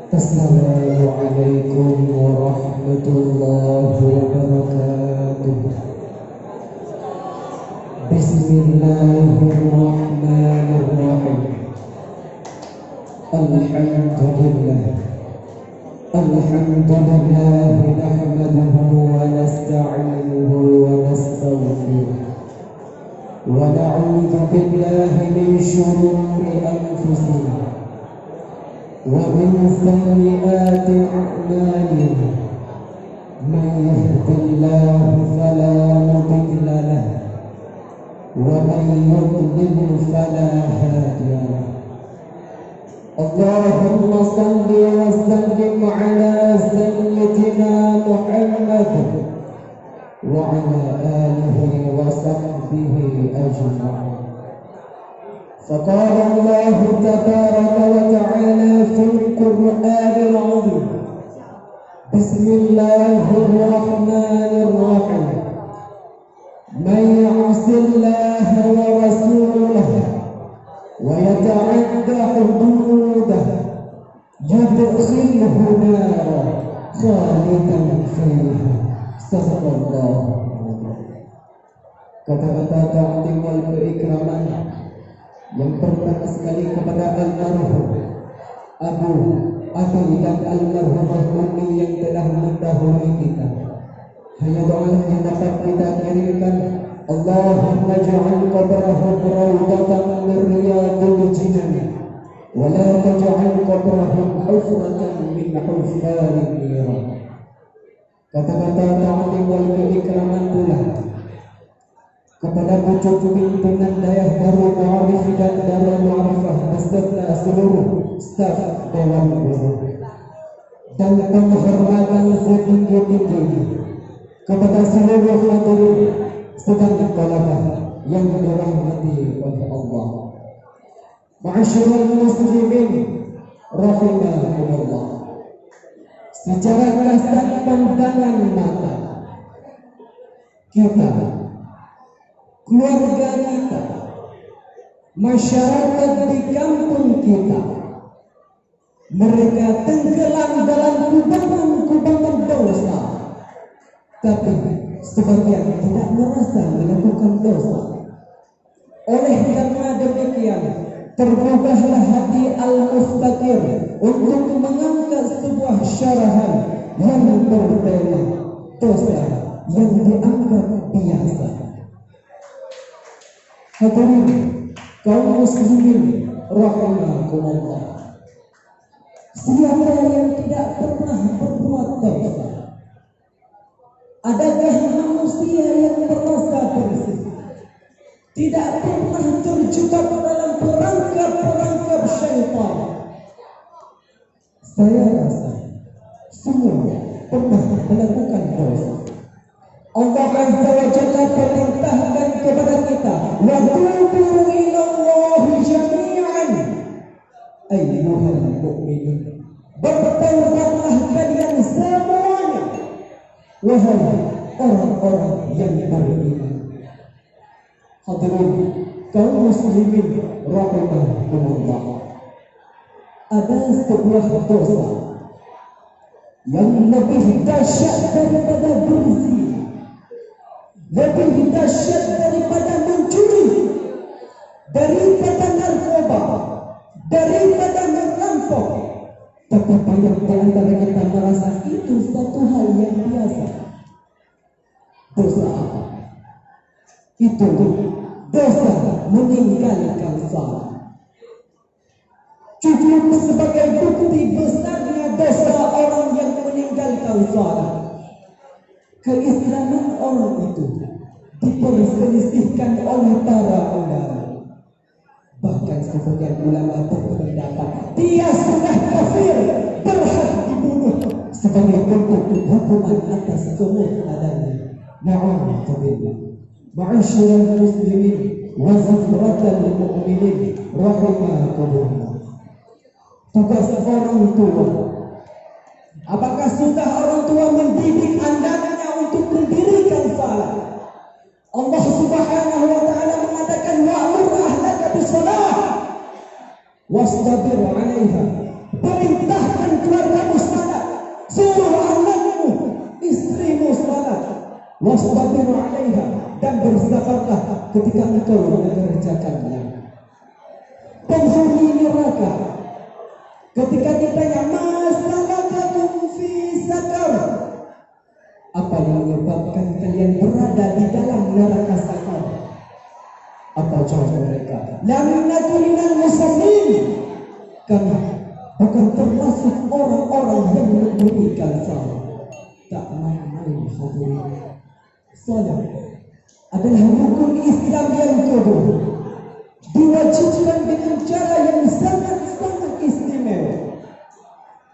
Assalamualaikum warahmatullahi wabarakatuh. Bismillahirrahmanirrahim. Alhamdulillah nahmaduhu wa nasta'inuhu wa nastaghfiruh wa na'udzu billahi min shururi anfusina ومن سيئات أعمالنا من يهد الله فلا مضل له ومن يضلل فلا هادي له. اللهم صل وسلم على سيدنا محمد وعلى آله وصحبه أجمعين. فقال الله تبارك وتعالى في القرآن العظيم: بسم الله الرحمن الرحيم. من يعص الله ورسوله ويتعد حدوده يدخله نارا خالدا فيها. صدق الله. Kata-kata ta'zim wal keikraman yang pertama sekali kepada almarhum Ateuk dan almarhumah Ummi yang telah mendahului kita. Hanya doa yang dapat kita kirimkan. Allahumma ja'al qabrahum rawdatan min riyadil jinan wa la taj'al qabrahum hufratan min hufaril niran. Kata-kata ta'zim wal keikraman pula kepada pucuk pimpinan dayah Darul Muarrif dan Darul Muarrifah beserta seluruh staf Dewan Guru, dan penghormatan setinggi-tingginya kepada seluruh hadirin sedang talabah yang dirahmati oleh Allah. Ma'asyiral muslimin rahimakumullah. Secara kasat pandangan mata kita, keluarga kita, masyarakat di kampung kita, mereka tenggelam dalam kubangan dosa, tapi sebagian tidak merasa melakukan dosa. Oleh karena demikian, terbukalah hati al-muftakir untuk mengangkat sebuah syarahan yang bertema dosa yang dianggap biasa. Hadirin kaum muslimin rahimakumullah. Siapa yang tidak pernah berbuat dosa? Adakah manusia yang merasa bersih, tidak pernah terjebak dalam perangkap-perangkap syaitan? Saya rasa semua pernah melakukan dosa. Allah Azza wa Jalla perintahkan kepada kita, wa tubu ilallahi jami'an ayyuhal mu'minun. Bertaubatlah kalian semuanya, wahai orang-orang yang beriman. Hadirin kaum muslimin rahimakumullah. Ada sebuah dosa yang lebih dahsyat daripada berzina, lebih dahsyat daripada mencuri, daripada narkoba, daripada merampok. Tapi banyak di antara kita merasa itu satu hal yang biasa. Dosa apa? Itu dosa meninggalkan salat. Cukup sebagai bukti besarnya dosa orang yang meninggalkan salat. Keislaman orang itu diperselisihkan oleh para ulama. Bahkan sebagian ulama berpendapat dia sudah kafir, berhak dibunuh sebagai bentuk hukuman atas kemurtadannya. Na'udzubillah. Ma'asyiral muslimin wa zafratal mu'minin rahimakumullah. Tugas orang tua. Apakah sudah orang tua mendidik anak-anaknya untuk mendirikan salat? Allah Subhanahu wa taala mengatakan wa'mur ahlaka bis-shalah wastabir 'alaiha. Perintahkan keluarga bersabarlah ketika engkau mengerjakannya. Penghuni neraka ketika ditanya masalakakum fi sakar, apa yang menyebabkan kalian berada di dalam neraka sakar? Apa jawab mereka? Lam nakun minal musallin, kami bukan termasuk orang-orang yang mendirikan salat. Tak main-main hadirin. Salat adalah rukun Islam yang kedua, diwajibkan dengan cara yang sangat-sangat istimewa.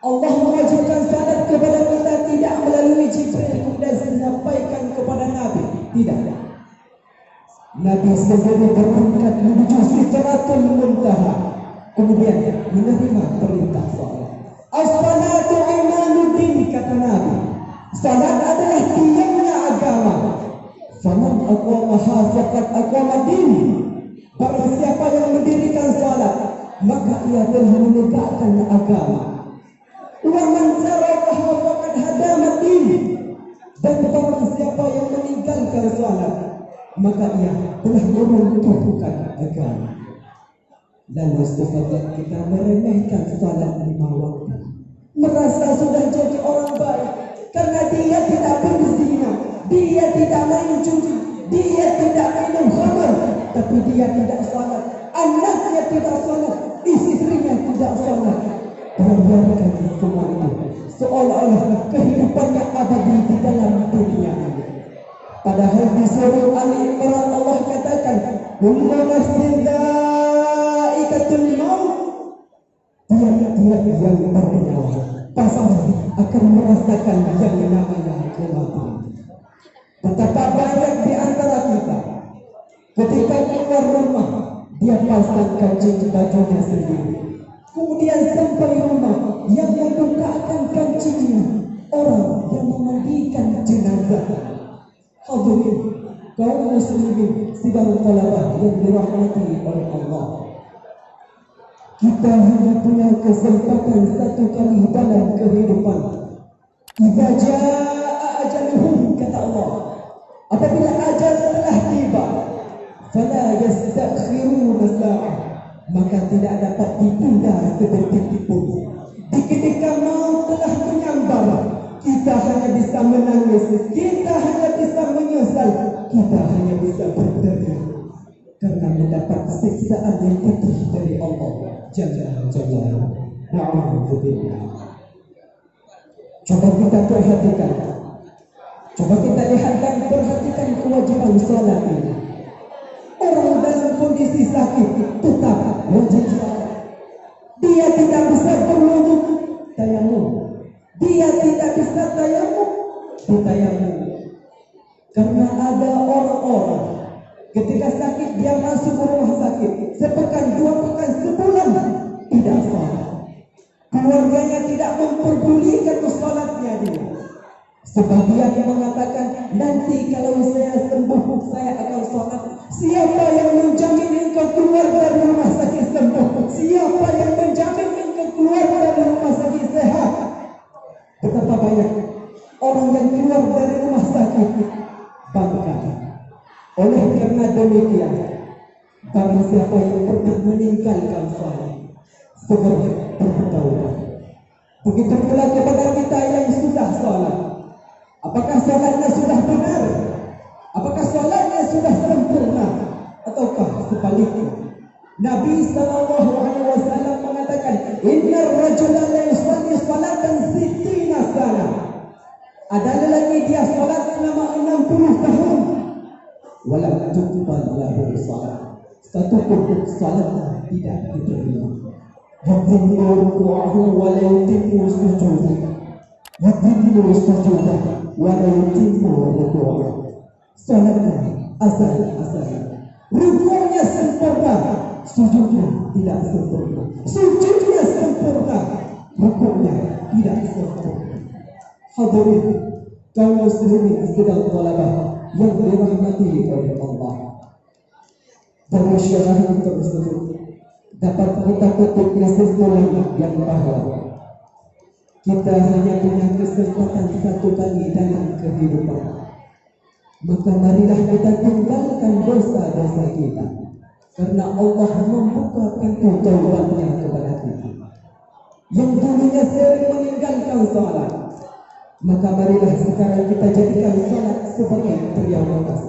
Allah mewajibkan salat kepada kita tidak melalui Jibril kemudian disampaikan kepada Nabi. Tidak. Nabi sendiri berangkat menuju Sidratul Muntaha, kemudian menerima perintah salat. As-salatu imanuddin, kata Nabi. Salat adalah tiangnya agama. Faman aqamaha faqad aqama din. Barang siapa yang mendirikan salat, maka ia telah menegakkan agama. Wa man tarakaha faqad hadama din. Dan barang siapa yang meninggalkan salat, maka ia telah meruntuhkan agama. Lalu sebagian kita meremehkan salat 5 waktu, merasa sudah jadi orang baik karena dia tidak berzina, dia tidak main judi, dia tidak minum khamar, tapi dia tidak salat, anaknya tidak salat, istrinya tidak salat. Bayangkan semua itu seolah-olah kehidupannya abadi di dalam dunia ini. Padahal di surah Ali Imran Allah katakan, kullu nafsin dha'iqatul maut. Tiap-tiap yang bernyawa pasti akan merasakan yang namanya kematian. Betapa banyak di antara kita ketika keluar rumah, dia pasang kancing bajunya sendiri. Kemudian sampai rumah, yang membukakan kancingnya orang yang memandikan jenazah. Hadirin kaum muslimin sidang talabah yang dirahmati oleh Allah, kita hanya punya kesempatan satu kali dalam kehidupan. Idza jaa ajaluhum, kata Allah, apabila ajal telah tiba, fala yastakhiruna sa'ah, maka tidak dapat ditunda sedetik pun. Ketika maut telah menyambar, kita hanya bisa menangis, kita hanya bisa menyesal, kita hanya bisa berteriak karena mendapat siksaan yang pedih dari Allah Jalla. Na'udzubillah. Coba kita perhatikan, coba kita lihat dan perhatikan kewajiban salat ini. Orang dalam kondisi sakit tetap wajib salat. Dia tidak bisa berwudu, tayamum. Dia tidak bisa tayamum, ditayamum. Karena ada orang-orang ketika sakit dia masuk ke rumah sakit, sepekan, 2 pekan, sebulan tidak salat. Keluarganya tidak memperdulikan salatnya dia. Sebagian yang mengatakan, nanti kalau saya sembuh saya akan salat. Siapa yang menjamin engkau keluar dari rumah sakit sembuh? Siapa yang menjamin engkau keluar dari rumah sakit sehat? Betapa banyak orang yang keluar dari rumah sakit bangga. Oleh karena demikian, barang siapa yang pernah meninggalkan salat, segera bertaubat. Begitu pula kepada kita yang sudah salat. Apakah salatnya sudah benar? Apakah salatnya sudah sempurna? Ataukah sebaliknya? Nabi SAW mengatakan, innar rajula la yusalli salatan 60 sana. Ada lelaki dia salat selama 60 tahun, walam tuqbal lahu salat, satu pun salatnya tidak diterima. Yadhillu ruku'ahu wa la yutimmu sujudahu, yadhillu sujudahu wa la yutimmu ruku'ahu. Salatnya asal-asal, ruku'nya sempurna, sujudnya tidak sempurna. Sujudnya sempurna, ruku'nya tidak sempurna. Hadirin kaum muslimin sidang talabah yang dirahmati oleh Allah, dari syarah tersebut dapat kita petik kesimpulan yang bahwa kita hanya punya kesempatan satu kali dalam kehidupan. maka marilah kita tinggalkan dosa-dosa kita, karena Allah membuka pintu taubatnya kepada kita. Yang dulunya sering meninggalkan salat, maka marilah sekarang kita jadikan salat sebagai prioritas.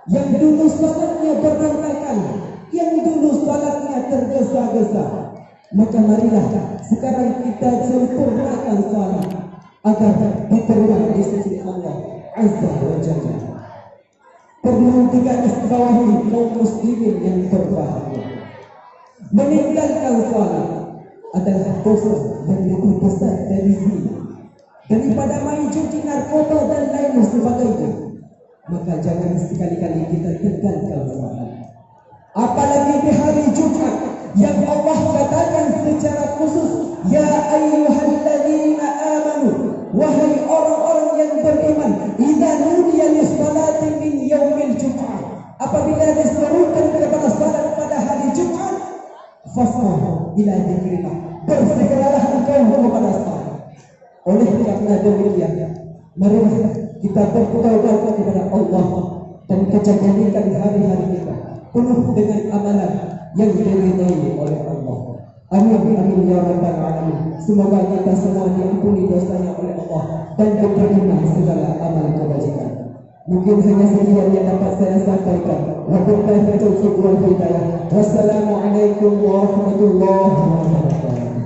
Yang dulu salatnya berantakan, yang dulu salatnya tergesa-gesa, maka marilah sekarang kita sempurnakan salat agar diterima di sisi Allah Azza wa Jalla. Perlu digarisbawahi kaum muslimin yang berbahagia, meninggalkan salat adalah dosa yang lebih besar dari zina, daripada main judi, narkoba dan lain sebagainya. Maka jangan sekali-kali kita tinggalkan salat, apalagi di hari Jumat yang Allah katakan secara khusus, ya ayyuhalladzina amanu, wahai orang-orang yang beriman, idza nudiya lis-salati min yaumil jum'ah, apabila diserukan kepada salat pada hari Jumat, fas'au ila dzikrillah, bersegeralah engkau kepada salat. Oleh karena demikian, marilah kita bertaubat kepada Allah dan kejadikan hari-hari kita penuh dengan amalan yang diridhai oleh Allah. Amin amin ya rabbal alamin. Semoga kita semua diampuni dosanya oleh Allah dan diterima segala amal kebajikan. Mungkin hanya sekian yang dapat saya sampaikan. Wabillahi taufiq wal hidayah. Wassalamualaikum warahmatullahi wabarakatuh.